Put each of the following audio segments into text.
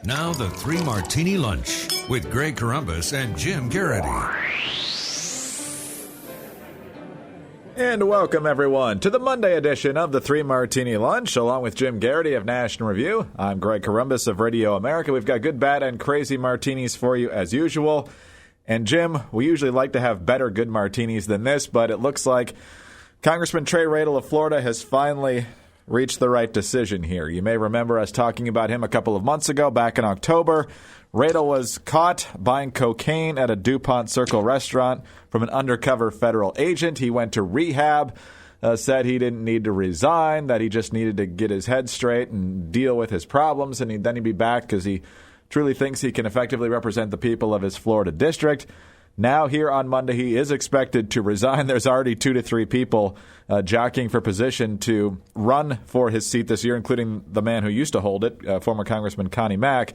Now the Three Martini Lunch with Greg Corombos and Jim Garrity. And welcome, everyone, to the Monday edition of the Three Martini Lunch, along with Jim Garrity of National Review. I'm Greg Corombos of Radio America. We've got good, bad, and crazy martinis for you, as usual. And, Jim, we usually like to have better good martinis than this, but it looks like Congressman Trey Radel of Florida has finally reached the right decision here. You may remember us talking about him a couple of months ago, back in October. Radel was caught buying cocaine at a DuPont Circle restaurant from an undercover federal agent. He went to rehab, said he didn't need to resign, that he just needed to get his head straight and deal with his problems, and then he'd be back because he truly thinks he can effectively represent the people of his Florida district. Now, here on Monday, he is expected to resign. There's already 2 to 3 people jockeying for position to run for his seat this year, including the man who used to hold it, former Congressman Connie Mack.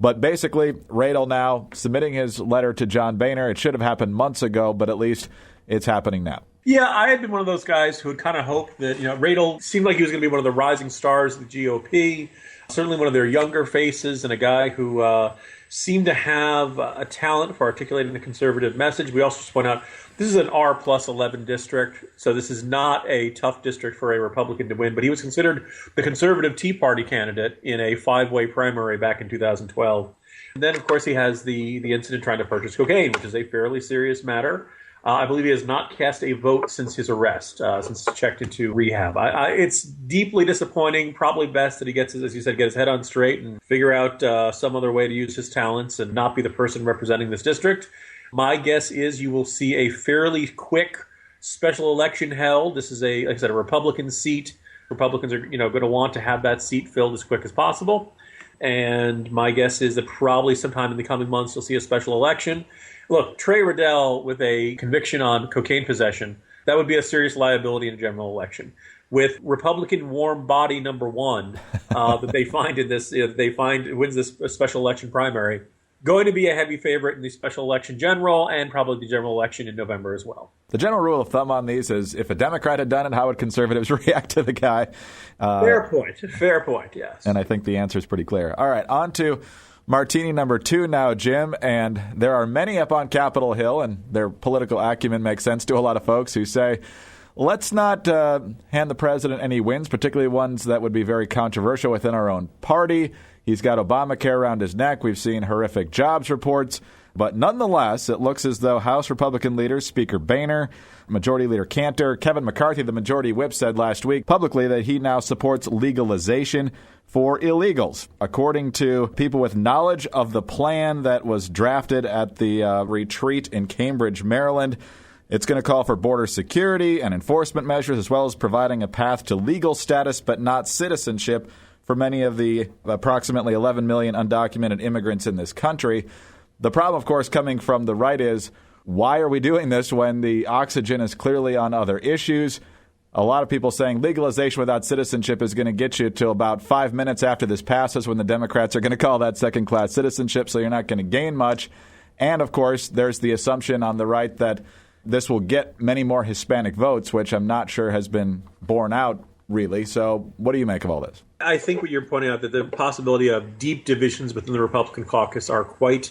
But basically, Radel now submitting his letter to John Boehner. It should have happened months ago, but at least it's happening now. Yeah, I had been one of those guys who had kind of hoped that, Radel seemed like he was going to be one of the rising stars of the GOP, certainly one of their younger faces, and a guy who seemed to have a talent for articulating the conservative message. We also just point out this is an R plus 11 district, so this is not a tough district for a Republican to win, but he was considered the conservative Tea Party candidate in a 5-way primary back in 2012. And then, of course, he has the incident trying to purchase cocaine, which is a fairly serious matter. I believe he has not cast a vote since his arrest, since checked into rehab. It's deeply disappointing. Probably best that he gets, as you said, get his head on straight and figure out some other way to use his talents and not be the person representing this district. My guess is you will see a fairly quick special election held. This is like I said, a Republican seat. Republicans are, going to want to have that seat filled as quick as possible. And my guess is that probably sometime in the coming months you'll see a special election. Look, Trey Radel with a conviction on cocaine possession, that would be a serious liability in a general election. With Republican warm body number one that they find in this, wins this special election primary, going to be a heavy favorite in the special election general and probably the general election in November as well. The general rule of thumb on these is if a Democrat had done it, how would conservatives react to the guy? Fair point, yes. And I think the answer is pretty clear. All right, on to Martini number 2 now, Jim, and there are many up on Capitol Hill, and their political acumen makes sense to a lot of folks who say, let's not hand the president any wins, particularly ones that would be very controversial within our own party. He's got Obamacare around his neck. We've seen horrific jobs reports. But nonetheless, it looks as though House Republican leaders, Speaker Boehner, Majority Leader Cantor, Kevin McCarthy, the majority whip, said last week publicly that he now supports legalization for illegals. According to people with knowledge of the plan that was drafted at the retreat in Cambridge, Maryland, it's going to call for border security and enforcement measures, as well as providing a path to legal status but not citizenship for many of the approximately 11 million undocumented immigrants in this country. The problem, of course, coming from the right is, why are we doing this when the oxygen is clearly on other issues? A lot of people saying legalization without citizenship is going to get you to about 5 minutes after this passes when the Democrats are going to call that second-class citizenship, so you're not going to gain much. And, of course, there's the assumption on the right that this will get many more Hispanic votes, which I'm not sure has been borne out, really. So what do you make of all this? I think what you're pointing out, that the possibility of deep divisions within the Republican caucus are quite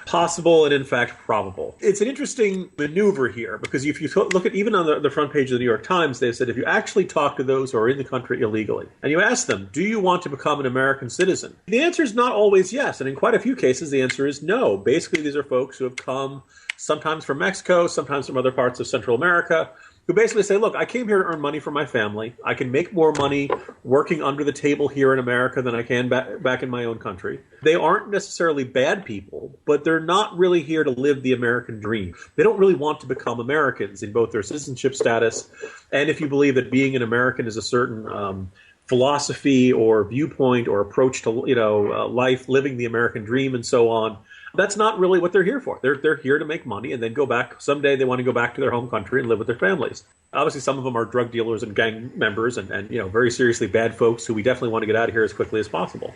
possible and, in fact, probable. It's an interesting maneuver here because if you look at even on the front page of the New York Times, they said if you actually talk to those who are in the country illegally and you ask them, do you want to become an American citizen? The answer is not always yes. And in quite a few cases, the answer is no. Basically, these are folks who have come sometimes from Mexico, sometimes from other parts of Central America, who basically say, look, I came here to earn money for my family. I can make more money working under the table here in America than I can back in my own country. They aren't necessarily bad people, but they're not really here to live the American dream. They don't really want to become Americans in both their citizenship status and if you believe that being an American is a certain philosophy or viewpoint or approach to life, living the American dream and so on. That's not really what they're here for. They're here to make money and then go back. Someday they want to go back to their home country and live with their families. Obviously, some of them are drug dealers and gang members and very seriously bad folks who we definitely want to get out of here as quickly as possible.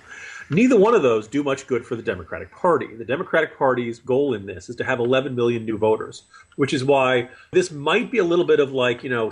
Neither one of those do much good for the Democratic Party. The Democratic Party's goal in this is to have 11 million new voters, which is why this might be a little bit of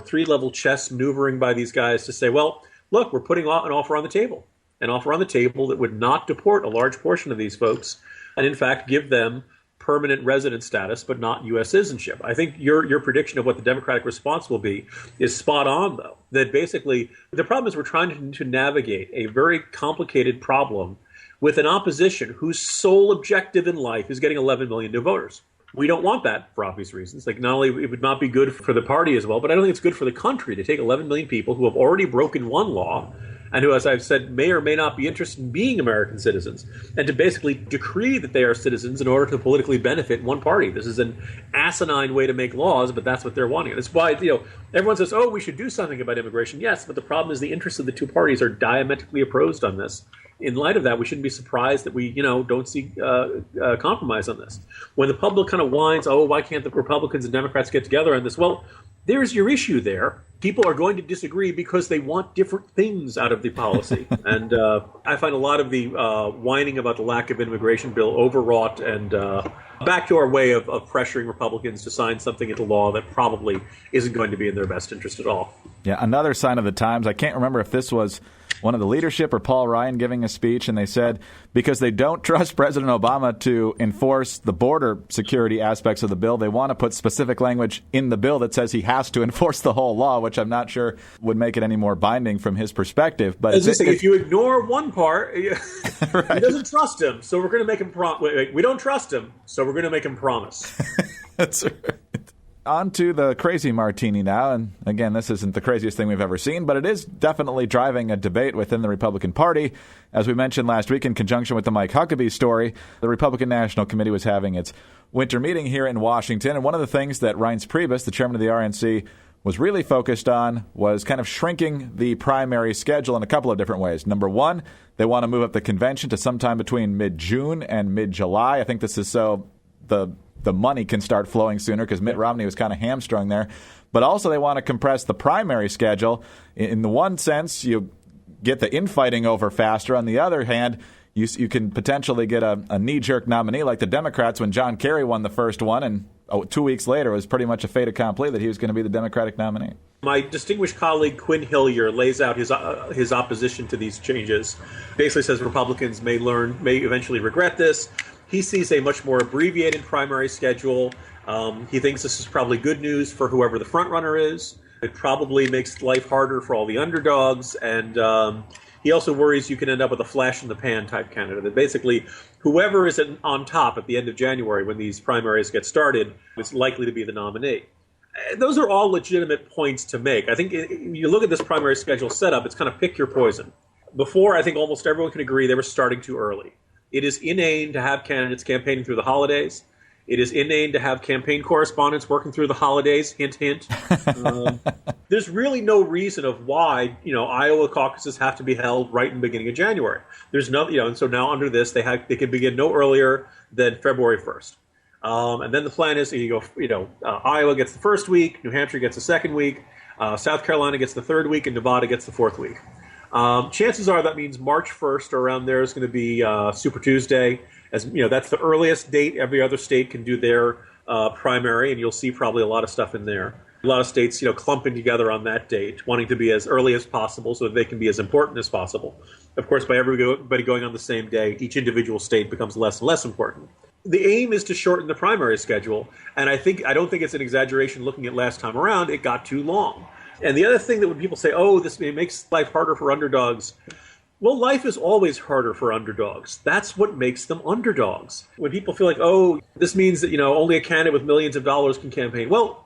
three-level chess maneuvering by these guys to say, well, look, we're putting an offer on the table. an offer on the table that would not deport a large portion of these folks and, in fact, give them permanent resident status, but not U.S. citizenship. I think your prediction of what the Democratic response will be is spot on, though. That basically the problem is we're trying to navigate a very complicated problem with an opposition whose sole objective in life is getting 11 million new voters. We don't want that for obvious reasons. Like, not only it would not be good for the party as well, but I don't think it's good for the country to take 11 million people who have already broken one law and who, as I've said, may or may not be interested in being American citizens, and to basically decree that they are citizens in order to politically benefit one party. This is an asinine way to make laws, but that's what they're wanting. That's why, everyone says, oh, we should do something about immigration. Yes, but the problem is the interests of the two parties are diametrically opposed on this. In light of that, we shouldn't be surprised that we, don't see compromise on this. When the public kind of whines, oh, why can't the Republicans and Democrats get together on this? Well, there's your issue there. People are going to disagree because they want different things out of the policy. And I find a lot of the whining about the lack of immigration bill overwrought and back to our way of pressuring Republicans to sign something into law that probably isn't going to be in their best interest at all. Yeah, another sign of the times. I can't remember if this was one of the leadership or Paul Ryan giving a speech, and they said because they don't trust President Obama to enforce the border security aspects of the bill, they want to put specific language in the bill that says he has to enforce the whole law, which I'm not sure would make it any more binding from his perspective. But if you ignore one part, right. He doesn't trust him, so we're going to make him wait, we don't trust him, so we're going to make him promise. That's right. On to the crazy Martini now. And again, this isn't the craziest thing we've ever seen, but it is definitely driving a debate within the Republican Party. As we mentioned last week in conjunction with the Mike Huckabee story, the Republican National Committee was having its winter meeting here in Washington. And one of the things that Reince Priebus, the chairman of the RNC, was really focused on was kind of shrinking the primary schedule in a couple of different ways. Number one, they want to move up the convention to sometime between mid-June and mid-July. I think this is so the money can start flowing sooner because Mitt Romney was kind of hamstrung there. But also they want to compress the primary schedule. In the one sense, you get the infighting over faster. On the other hand, you can potentially get a knee-jerk nominee like the Democrats when John Kerry won the first one, and 2 weeks later it was pretty much a fait accompli that he was going to be the Democratic nominee. My distinguished colleague Quinn Hillier lays out his opposition to these changes. Basically says Republicans may eventually regret this. He sees a much more abbreviated primary schedule. He thinks this is probably good news for whoever the front runner is. It probably makes life harder for all the underdogs. And he also worries you can end up with a flash-in-the-pan type candidate. That basically whoever is on top at the end of January when these primaries get started is likely to be the nominee. Those are all legitimate points to make. I think you look at this primary schedule setup, it's kind of pick your poison. Before, I think almost everyone can agree they were starting too early. It is inane to have candidates campaigning through the holidays. It is inane to have campaign correspondents working through the holidays. Hint, hint. There's really no reason of why Iowa caucuses have to be held right in the beginning of January. There's no and so now under this they can begin no earlier than February 1st. And then the plan is Iowa gets the first week, New Hampshire gets the second week, South Carolina gets the third week, and Nevada gets the fourth week. Chances are that means March 1st around there is going to be Super Tuesday. As that's the earliest date every other state can do their primary, and you'll see probably a lot of stuff in there. A lot of states, clumping together on that date, wanting to be as early as possible so that they can be as important as possible. Of course, by everybody going on the same day, each individual state becomes less and less important. The aim is to shorten the primary schedule, and I don't think it's an exaggeration looking at last time around. It got too long. And the other thing that when people say, oh, this makes life harder for underdogs, well, life is always harder for underdogs. That's what makes them underdogs. When people feel like, oh, this means that, only a candidate with millions of dollars can campaign. Well,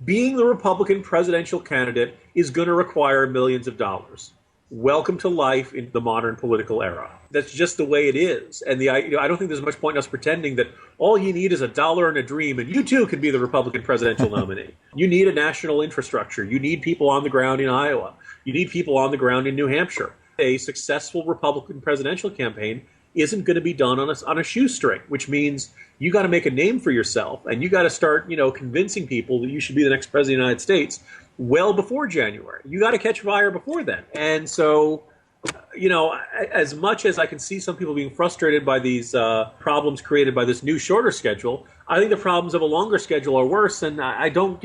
being the Republican presidential candidate is going to require millions of dollars. Welcome to life in the modern political era. That's just the way it is. And I don't think there's much point in us pretending that all you need is a dollar and a dream, and you too can be the Republican presidential nominee. You need a national infrastructure. You need people on the ground in Iowa. You need people on the ground in New Hampshire. A successful Republican presidential campaign isn't going to be done on a shoestring, which means you got to make a name for yourself, and you got to start, convincing people that you should be the next president of the United States well before January. You got to catch fire before then. And so, as much as I can see some people being frustrated by these problems created by this new shorter schedule, I think the problems of a longer schedule are worse. And I think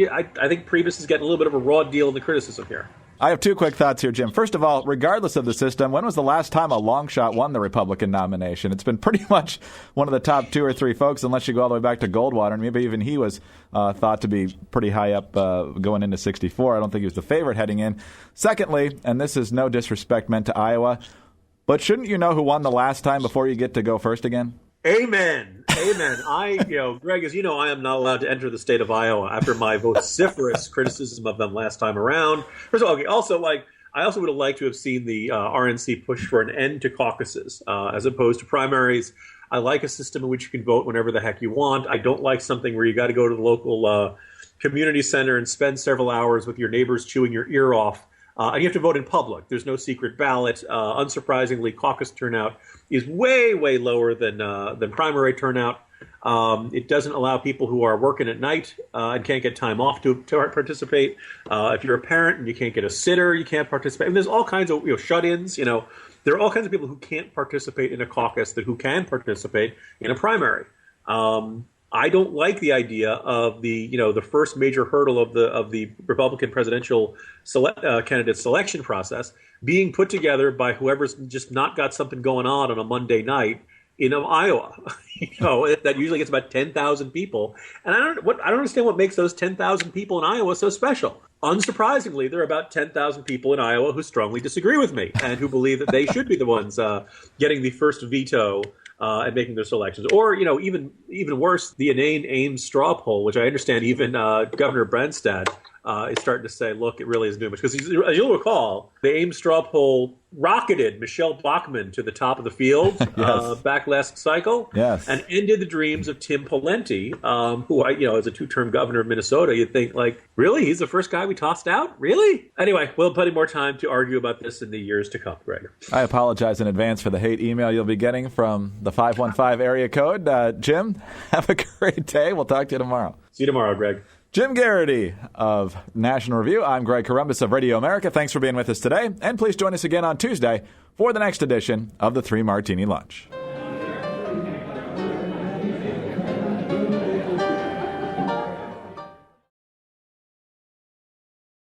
Priebus is getting a little bit of a raw deal in the criticism here. I have two quick thoughts here, Jim. First of all, regardless of the system, when was the last time a long shot won the Republican nomination? It's been pretty much one of the top 2 or 3 folks, unless you go all the way back to Goldwater, and maybe even he was thought to be pretty high up going into 64. I don't think he was the favorite heading in. Secondly, and this is no disrespect meant to Iowa, but shouldn't you know who won the last time before you get to go first again? Amen. Greg, as you know, I am not allowed to enter the state of Iowa after my vociferous criticism of them last time around. First of all, I also would have liked to have seen the RNC push for an end to caucuses as opposed to primaries. I like a system in which you can vote whenever the heck you want. I don't like something where you got to go to the local community center and spend several hours with your neighbors chewing your ear off. And you have to vote in public. There's no secret ballot. Unsurprisingly, caucus turnout is way, way lower than primary turnout. It doesn't allow people who are working at night and can't get time off to participate. If you're a parent and you can't get a sitter, you can't participate. And there's all kinds of shut-ins. There are all kinds of people who can't participate in a caucus who can participate in a primary. I don't like the idea of the first major hurdle of the Republican presidential candidate selection process being put together by whoever's just not got something going on a Monday night in Iowa. That usually gets about 10,000 people, and I don't understand what makes those 10,000 people in Iowa so special. Unsurprisingly, there are about 10,000 people in Iowa who strongly disagree with me and who believe that they should be the ones getting the first veto and making their selections. Or, even worse, the inane Ames straw poll, which I understand even Governor Branstad is starting to say, look, it really isn't doing much. Because as you'll recall, the Ames straw poll rocketed Michelle Bachmann to the top of the field back last cycle, and ended the dreams of Tim Pawlenty, who, as a 2-term governor of Minnesota, you'd think, really? He's the first guy we tossed out? Really? Anyway, we'll have plenty more time to argue about this in the years to come, Greg. I apologize in advance for the hate email you'll be getting from the 515 area code. Jim, have a great day. We'll talk to you tomorrow. See you tomorrow, Greg. Jim Garrity of National Review. I'm Greg Corombos of Radio America. Thanks for being with us today. And please join us again on Tuesday for the next edition of the 3 Martini Lunch.